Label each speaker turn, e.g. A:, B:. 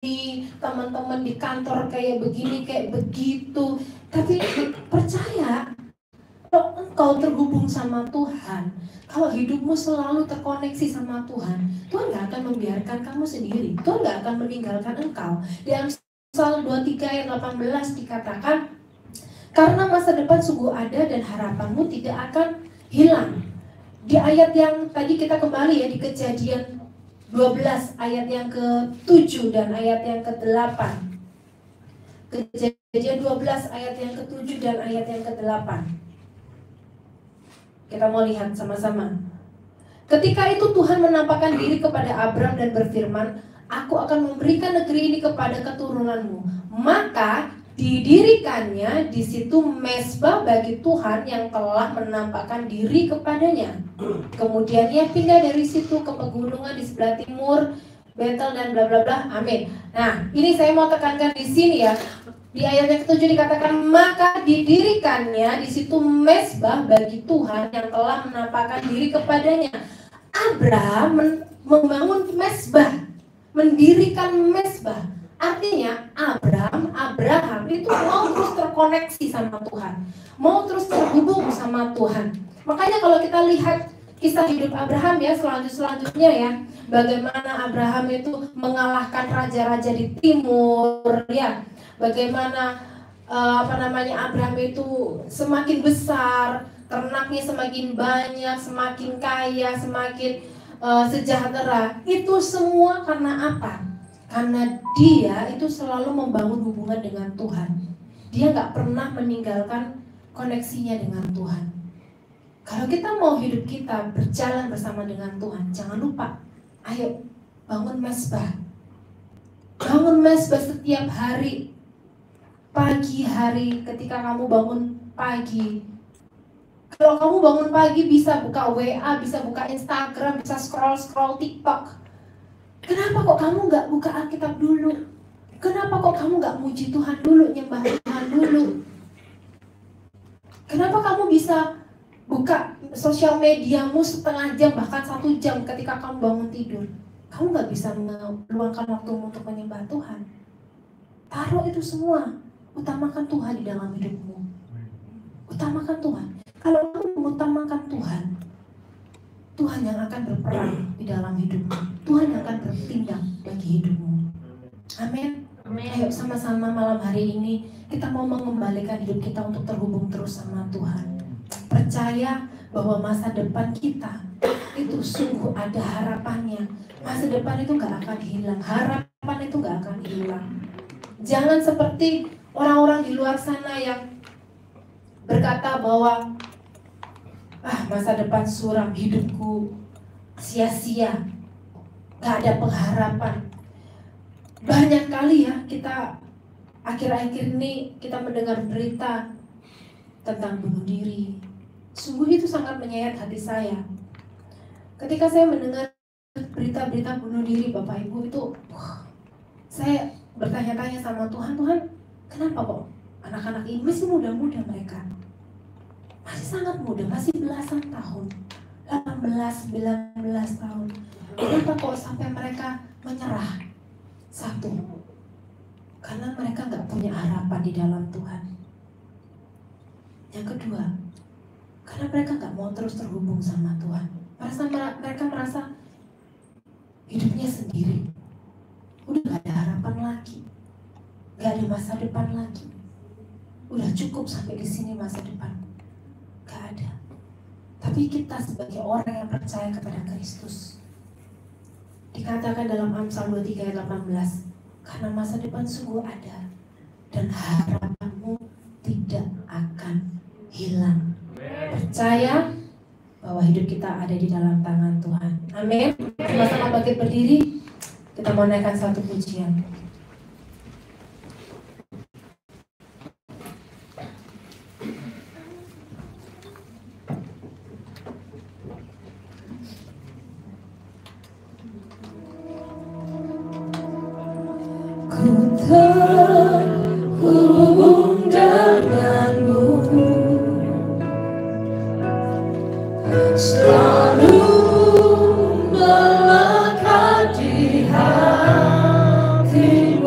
A: teman-teman di kantor kayak begini, kayak begitu. Tapi percaya, kalau engkau terhubung sama Tuhan, kalau hidupmu selalu terkoneksi sama Tuhan, Tuhan gak akan membiarkan kamu sendiri. Tuhan gak akan meninggalkan engkau. Di Amsal 23 ayat 18 dikatakan, karena masa depan sungguh ada dan harapanmu tidak akan hilang. Di ayat yang tadi kita kembali ya, di Kejadian 12 ayat yang ke-7 dan ayat yang ke-8. Kejadian 12 ayat yang ke-7 dan ayat yang ke-8. Kita mau lihat sama-sama. Ketika itu Tuhan menampakkan diri kepada Abram dan berfirman, aku akan memberikan negeri ini kepada keturunanmu. Maka didirikannya di situ mezbah bagi Tuhan yang telah menampakkan diri kepadanya. Kemudian ia pindah dari situ ke pegunungan di sebelah timur, Betel dan bla bla bla. Amin. Nah, ini saya mau tekankan di sini ya. Di ayat yang ke-7 dikatakan, maka didirikannya di situ mezbah bagi Tuhan yang telah menampakkan diri kepadanya. Abraham membangun mezbah, mendirikan mezbah. Artinya Abraham itu mau terus terkoneksi sama Tuhan, mau terus terhubung sama Tuhan. Makanya kalau kita lihat kisah hidup Abraham ya selanjutnya ya, bagaimana Abraham itu mengalahkan raja-raja di timur ya, bagaimana Abraham itu semakin besar, ternaknya semakin banyak, semakin kaya, semakin sejahtera. Itu semua karena apa? Karena dia itu selalu membangun hubungan dengan Tuhan. Dia gak pernah meninggalkan koneksinya dengan Tuhan. Kalau kita mau hidup kita berjalan bersama dengan Tuhan, jangan lupa, ayo bangun mezbah. Bangun mezbah setiap hari. Pagi hari ketika kamu bangun pagi. Kalau kamu bangun pagi bisa buka WA, bisa buka Instagram, bisa scroll TikTok. Kenapa kok kamu gak buka Alkitab dulu? Kenapa kok kamu gak muji Tuhan dulu, nyembah Tuhan dulu? Kenapa kamu bisa buka sosial mediamu setengah jam, bahkan 1 jam ketika kamu bangun tidur? Kamu gak bisa meluangkan waktumu untuk menyembah Tuhan. Taruh itu semua. Utamakan Tuhan di dalam hidupmu. Utamakan Tuhan. Kalau kamu mengutamakan Tuhan, Tuhan yang akan berperan di dalam hidupmu. Tuhan yang akan bertindak bagi hidupmu. Amin. Ayo sama-sama malam hari ini kita mau mengembalikan hidup kita untuk terhubung terus sama Tuhan. Percaya bahwa masa depan kita itu sungguh ada harapannya. Masa depan itu gak akan hilang. Harapan itu gak akan hilang. Jangan seperti orang-orang di luar sana yang berkata bahwa masa depan suram, hidupku sia-sia, gak ada pengharapan. Banyak kali ya kita akhir-akhir ini kita mendengar berita tentang bunuh diri. Sungguh itu sangat menyayat hati saya. Ketika saya mendengar berita-berita bunuh diri Bapak Ibu itu, saya bertanya-tanya sama Tuhan, kenapa kok anak-anak ini masih muda-muda mereka? Masih sangat muda, masih belasan tahun, 18, 19 tahun. Kenapa kok sampai mereka menyerah? Satu, karena mereka gak punya harapan di dalam Tuhan. Yang kedua, karena mereka gak mau terus terhubung sama Tuhan. Mereka merasa hidupnya sendiri. Udah gak ada harapan lagi, gak ada masa depan lagi. Udah cukup sampai di sini masa depan. Gak ada. Tapi kita sebagai orang yang percaya kepada Kristus, dikatakan dalam Amsal 23 ayat 18, karena masa depan sungguh ada dan harapanmu tidak akan hilang. Percaya bahwa hidup kita ada di dalam tangan Tuhan. Amin. Sama-sama bangkit berdiri. Kita mau naikkan satu pujian. Ku